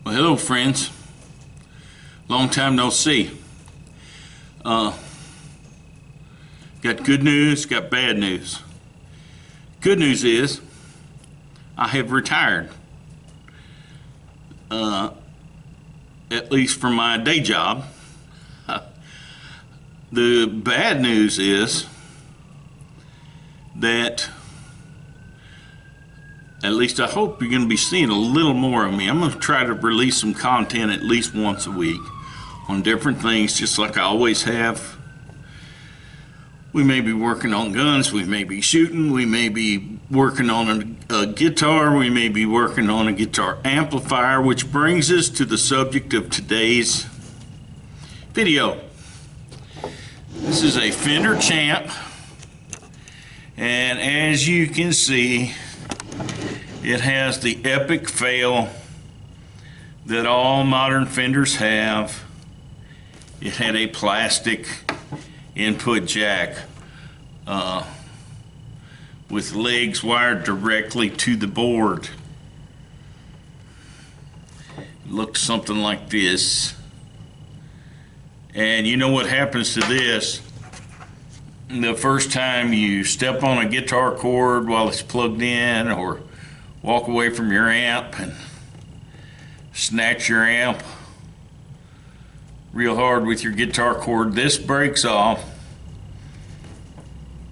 Well, hello, friends. Long time no see. Got good news, got bad news. Good news is I have retired, at least from my day job. The bad news is that, at least I hope, you're going to be seeing a little more of me. I'm going to try to release some content at least once a week on different things, just like I always have. We may be working on guns, we may be shooting, we may be working on a guitar, we may be working on a guitar amplifier, which brings us to the subject of today's video. This is a Fender Champ, and as you can see, it has the epic fail that all modern Fenders have. It had a plastic input jack with legs wired directly to the board. It looked something like this. And you know what happens to this? The first time you step on a guitar cord while it's plugged in, or walk away from your amp and snatch your amp real hard with your guitar cord, this breaks off,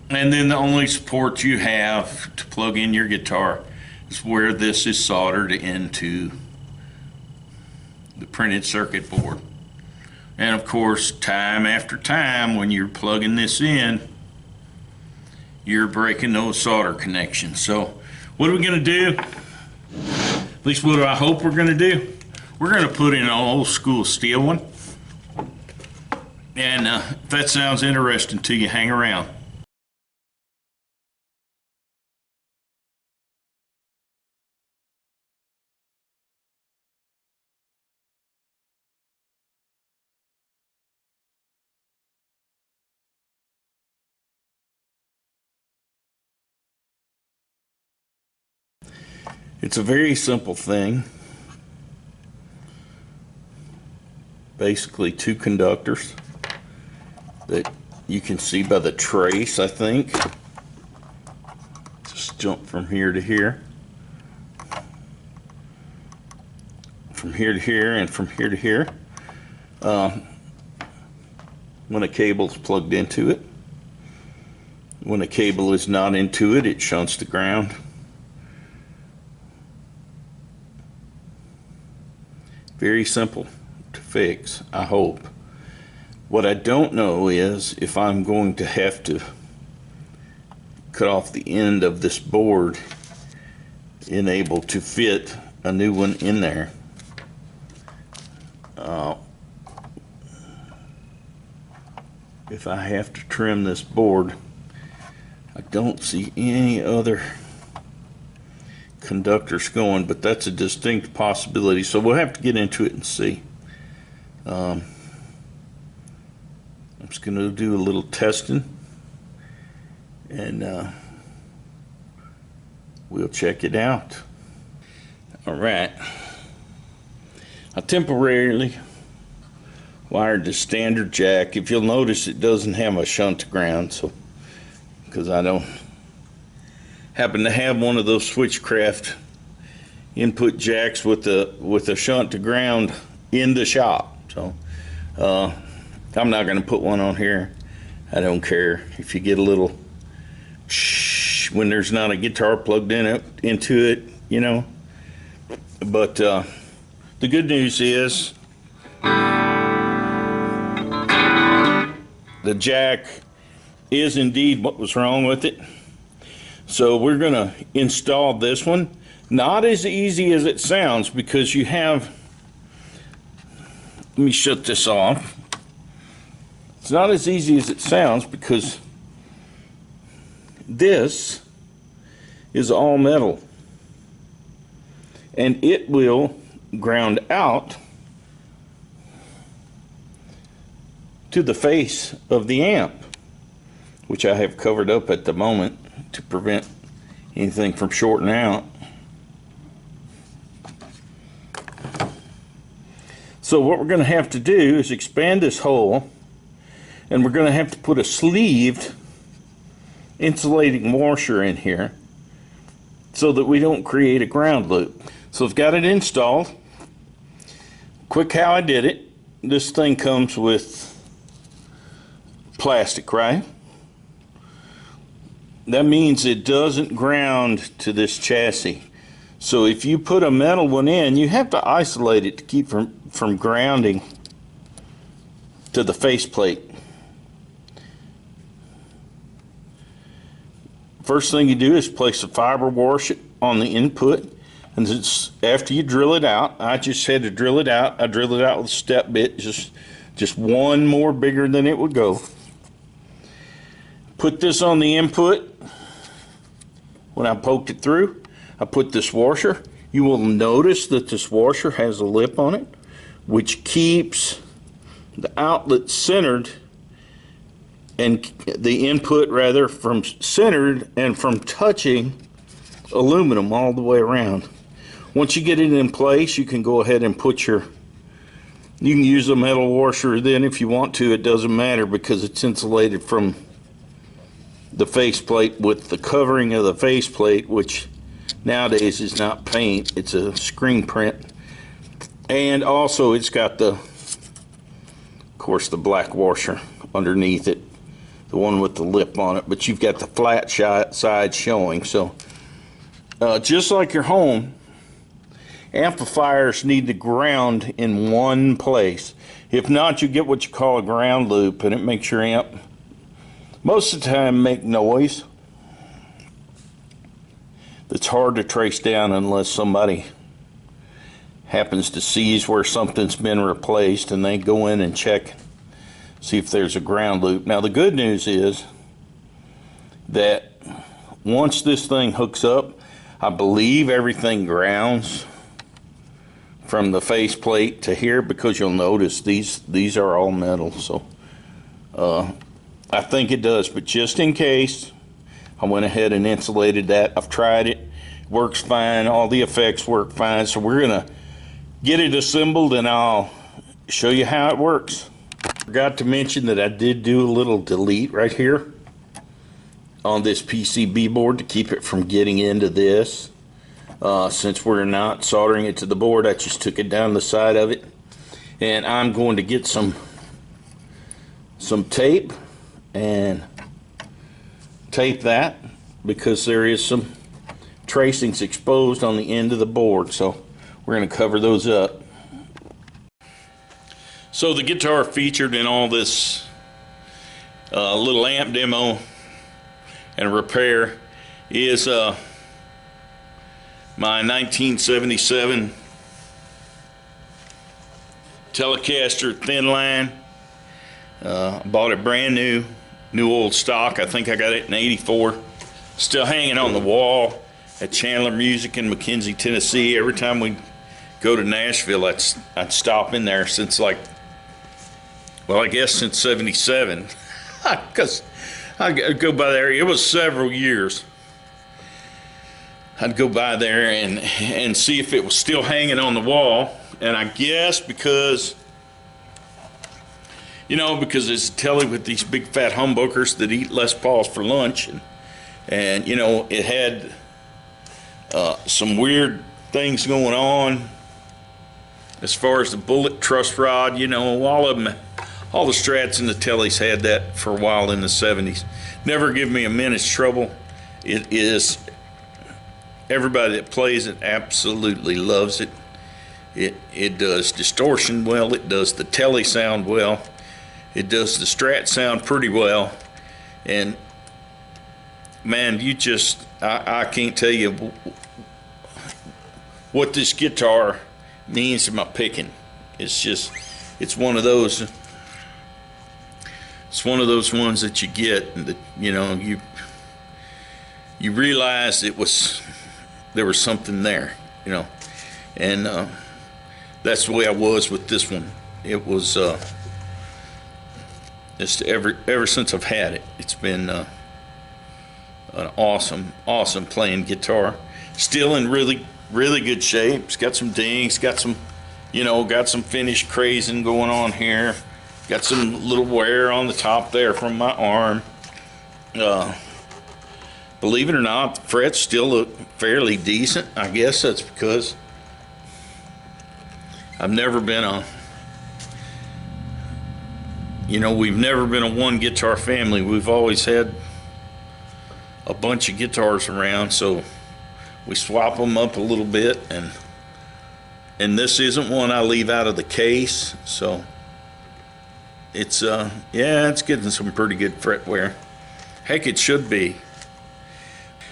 and then the only support you have to plug in your guitar is where this is soldered into the printed circuit board. And of course, time after time, when you're plugging this in, you're breaking those solder connections. So what are we going to do? At least what do I hope we're going to do? We're going to put in an old school steel one. And if that sounds interesting to you, hang around. It's a very simple thing. Basically two conductors that you can see by the trace, I think. Just jump from here to here. From here to here and from here to here. When a cable is plugged into it. When a cable is not into it, it shunts to ground. Very simple to fix, I hope. What I don't know is if I'm going to have to cut off the end of this board and able to fit a new one in there. If I have to trim this board, I don't see any other conductors going, but that's a distinct possibility, so we'll have to get into it and see. I'm just going to do a little testing, and we'll check it out. All right, I temporarily wired the standard jack. If you'll notice, it doesn't have a shunt to ground, so because I don't happen to have one of those Switchcraft input jacks with a shunt to ground in the shop. So I'm not going to put one on here. I don't care if you get a little shh when there's not a guitar plugged into it, you know. But the good news is the jack is indeed what was wrong with it. So we're going to install this one. Not as easy as it sounds, because you have, let me shut this off. It's not as easy as it sounds because this is all metal. And it will ground out to the face of the amp, which I have covered up at the moment to prevent anything from shorting out. So what we're going to have to do is expand this hole, and we're going to have to put a sleeved insulating washer in here so that we don't create a ground loop. So I've got it installed. Quick how I did it. This thing comes with plastic, right? That means it doesn't ground to this chassis. So if you put a metal one in, you have to isolate it to keep from grounding to the faceplate. First thing you do is place a fiber washer on the input, and it's after you drill it out. I just had to drill it out. I drilled it out with a step bit, just one more bigger than it would go. Put this on the input. When I poked it through, I put this washer. You will notice that this washer has a lip on it, which keeps the outlet centered, and the input rather, from centered and from touching aluminum all the way around. Once you get it in place, you can go ahead and put you can use a metal washer then if you want to. It doesn't matter because it's insulated from the faceplate with the covering of the faceplate, which nowadays is not paint, it's a screen print. And also it's got of course the black washer underneath it, the one with the lip on it, but you've got the flat side showing. So just like your home, amplifiers need to ground in one place. If not, you get what you call a ground loop, and it makes your amp most of the time make noise that's hard to trace down unless somebody happens to seize where something's been replaced and they go in and check, see if there's a ground loop. Now the good news is that once this thing hooks up, I believe everything grounds from the faceplate to here, because you'll notice these are all metal. So I think it does, but just in case, I went ahead and insulated that. I've tried it, works fine, all the effects work fine. So we're gonna get it assembled and I'll show you how it works. Forgot to mention that I did do a little delete right here on this PCB board to keep it from getting into this. Since we're not soldering it to the board, I just took it down the side of it, and I'm going to get some tape and tape that, because there is some tracings exposed on the end of the board, so we're going to cover those up. So the guitar featured in all this little amp demo and repair is my 1977 Telecaster thin line. I bought it brand new old stock. I think I got it in '84. Still hanging on the wall at Chandler Music in McKenzie, Tennessee. Every time we go to Nashville, I'd stop in there since, like, well, I guess since '77, because I'd go by there. It was several years. I'd go by there and see if it was still hanging on the wall. And I guess because, you know, because it's a telly with these big fat humbuckers that eat Les Pauls for lunch, and you know, it had some weird things going on as far as the bullet truss rod. You know, all of them, all the Strats and the tellies had that for a while in the 70s. Never give me a minute's trouble. It is, everybody that plays it absolutely loves it. It does distortion well, it does the telly sound well, it does the Strat sound pretty well, and man, you just, I can't tell you what this guitar means to my picking. It's just, it's one of those ones that you get, and that, you know, you realize there was something there, you know. And that's the way I was with this one. It was just ever since I've had it, it's been an awesome playing guitar. Still in really good shape. It's got some dings, got some You know, got some finish crazing going on here. Got some little wear on the top there from my arm. Believe it or not, the frets still look fairly decent. I guess that's because I've never been a, you know, we've never been a one guitar family. We've always had a bunch of guitars around, so we swap them up a little bit, and this isn't one I leave out of the case, so it's yeah, it's getting some pretty good fret wear. Heck, it should be.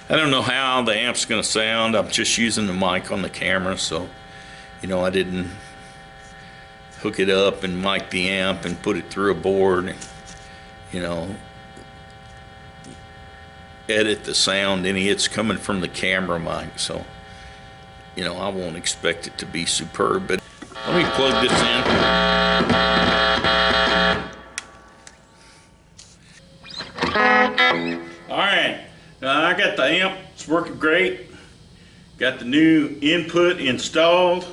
I don't know how the amp's gonna sound. I'm just using the mic on the camera, so you know, I didn't hook it up and mic the amp and put it through a board and, you know, edit the sound any. It's coming from the camera mic, so you know, I won't expect it to be superb. But let me plug this in. All right, I got the amp. It's working great. Got the new input installed.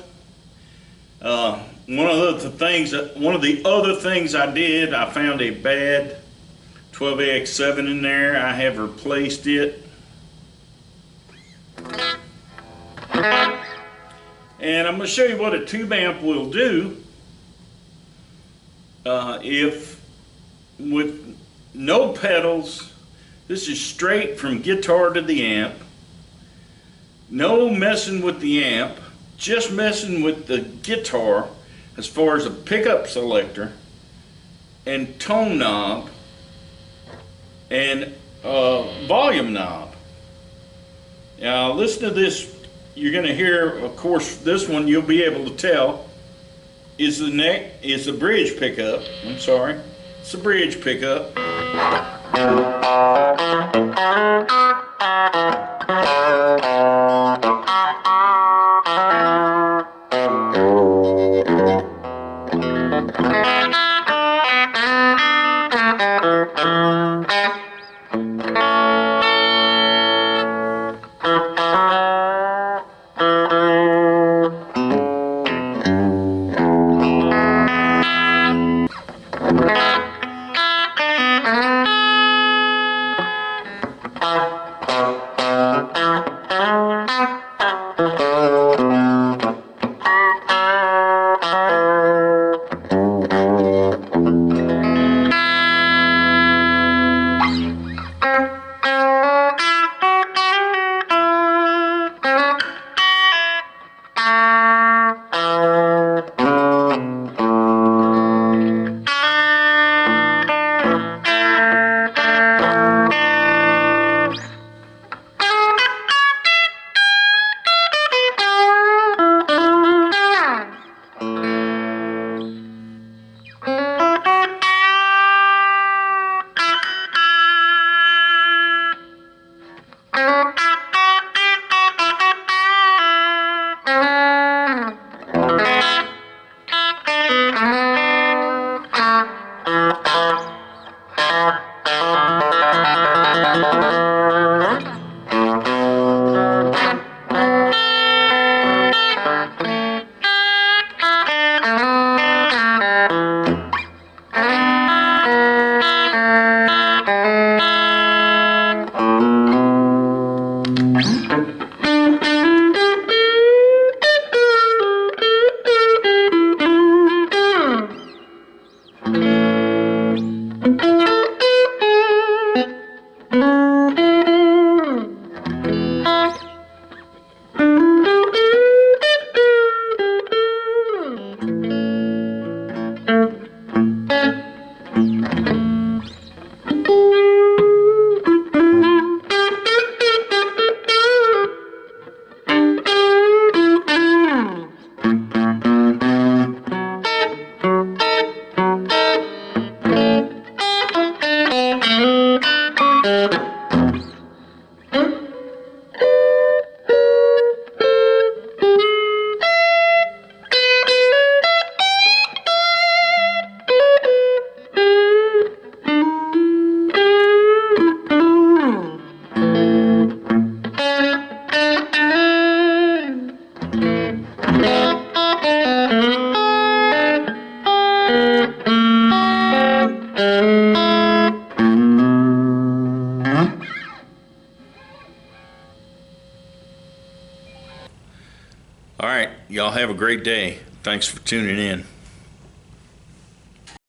One of the other things I did, I found a bad 12AX7 in there. I have replaced it. And I'm going to show you what a tube amp will do if with no pedals. This is straight from guitar to the amp. No messing with the amp, just messing with the guitar as far as a pickup selector and tone knob and volume knob. Now listen to this. You're going to hear, of course, this one you'll be able to tell is the bridge pickup. I'm sorry, it's the bridge pickup. All right, y'all have a great day. Thanks for tuning in.